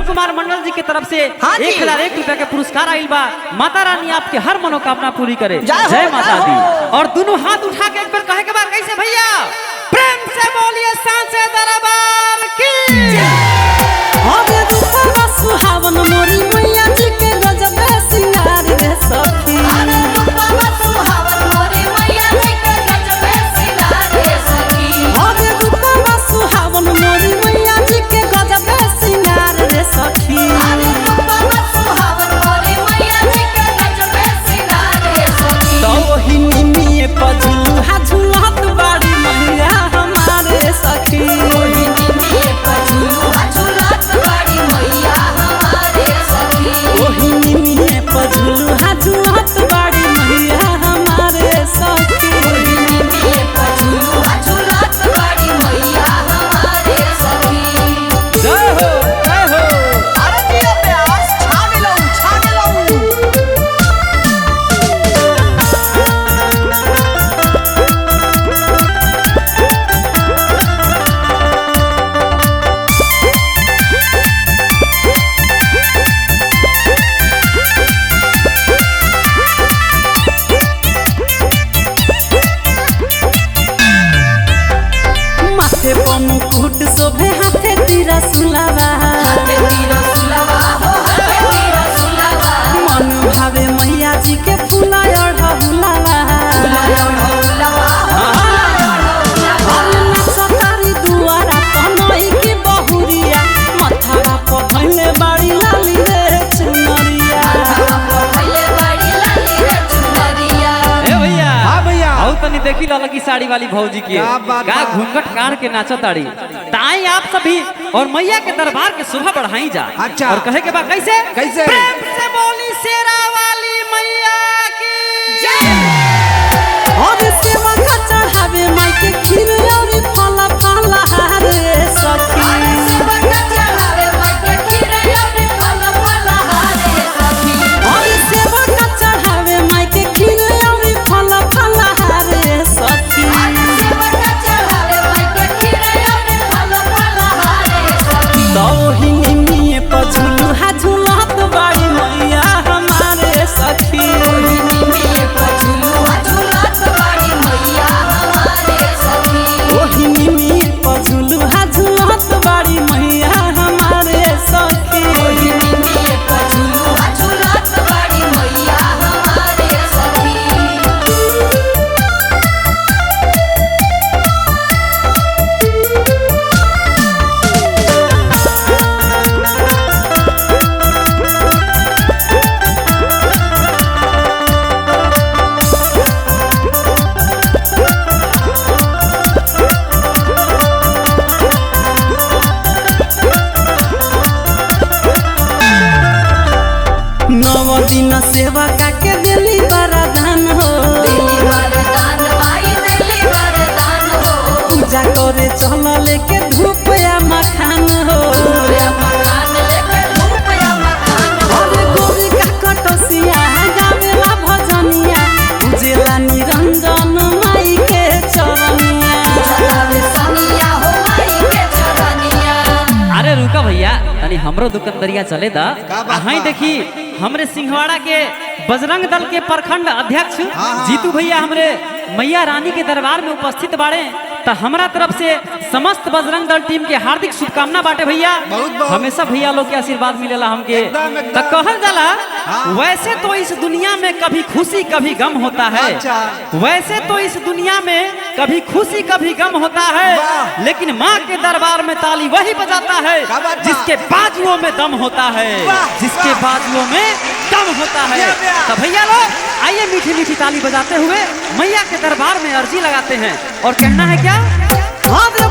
कुमार मंडल जी की तरफ से 1001 रुपया के पुरस्कार आइल बा। माता रानी आपके हर मनोकामना पूरी करे। जय माता दी। और दोनों हाथ उठा के एक बार कहे के बाद कैसे भैया प्रेम से बोलिए सांचे दरबार की। हवे रूपवा सुहावन मोरी मैया जी के गजब सिंगार रे सखी। हवे रूपवा सुहावन मोरी मैया जी के गजब सिंगार रे सखी। हवे रूपवा सुहावन मोरी मैया जी के गजब सिंगार रे सखी। हवे रूपवा सुहावन मोरी मैया जी के गजब सिंगार रे सखी। तोही निमिए पझुलू झुलत बाड़ी मैया हमारे सखी। ओही निमिए पझुलू झुलत बाड़ी मैया हमारे सखी। ओही निमिए पझुलू झुलत बाड़ी मैया हमारे सखी। ओही निमिए पझुलू झुलत बाड़ी मैया हमारे सखी। जय हो जय हो। अरे दिया प्यास छाने लो छाने लो। माथे पर मुकुट शोभे हाथे तीरा सुलावा। हाथे तीरा सुलावा हो हाथे तीरा सुलावा। मन भावे मैया जी के फूला अढ़ा हुलावा। अरे नक्षतारी दुआरा तनई की बहुरिया मथावा पर धइले बाड़ी लाली रे चुनरिया। ए भैया हाँ भैया। आओ तनी देखी ला लगी साड़ी वाली भौजी की क्या बात का बा। घूंघट काढ़ के नाचो ताड़ी। ताई आप सभी और मैया के दरबार के शोभा बढ़ाई जा। अच्छा। और कहे के बाद कैसे कैसे? प्रेम से बोली शेरा वाली मैया की जय। और सेवा का चढ़ावे माई के खीर और फला फला रे सखी। और सेवा का चढ़ावे माई के खीर और फला फला रे सखी। तोही निमिए पझुलू झुलत बाड़ी मैया हमारे सखी। ओही निमिए पझुलू झुलत बाड़ी मैया हमारे सखी। ओही निमिए पझुलू झुलत बाड़ी मैया हमारे सखी। ओही निमिए पझुलू झुलत बाड़ी मैया हमारे सखी। नव दिन सेवा काके दिली वरदान हो। दिली वरदान माई दिली वरदान हो। पूजा करे चल लेके धूप या मखान हो। या मकान लेके धूप या मकान हो। अरे गोरी का कटसिया गावेला भजनिया पूजेला निरंजन माई के चरनिया। चढ़ावे सनिया हो माई के चरनिया। अरे रुका भैया तनी हमरो दुकानदारिया चले दा। का बात हाई बा? देखी हमरे सिंहवाड़ा के बजरंग दल के प्रखंड अध्यक्ष हाँ। जीतू भैया हमरे मैया रानी के दरबार में उपस्थित बाड़े। तो हमरा तरफ से समस्त बजरंग दल टीम के हार्दिक शुभकामना बाटे भैया। बहुत बहुत। हमेशा भैया लोग के आशीर्वाद मिलेला हमके। एकदम, एकदम। तो कहल जाला हाँ। वैसे तो इस दुनिया में कभी खुशी कभी गम होता है। अच्छा। वैसे तो इस दुनिया में कभी खुशी कभी गम होता है। वाह। लेकिन माँ के दरबार में ताली वही बजाता है क्या बात बा? जिसके बाजुओं में दम होता है। वाह, जिसके वाह। बाजुओं में दम होता है। क्या बात? तो भैया लोग आइए मीठी मीठी ताली बजाते हुए मैया के दरबार में अर्जी लगाते हैं और कहना है क्या। अरे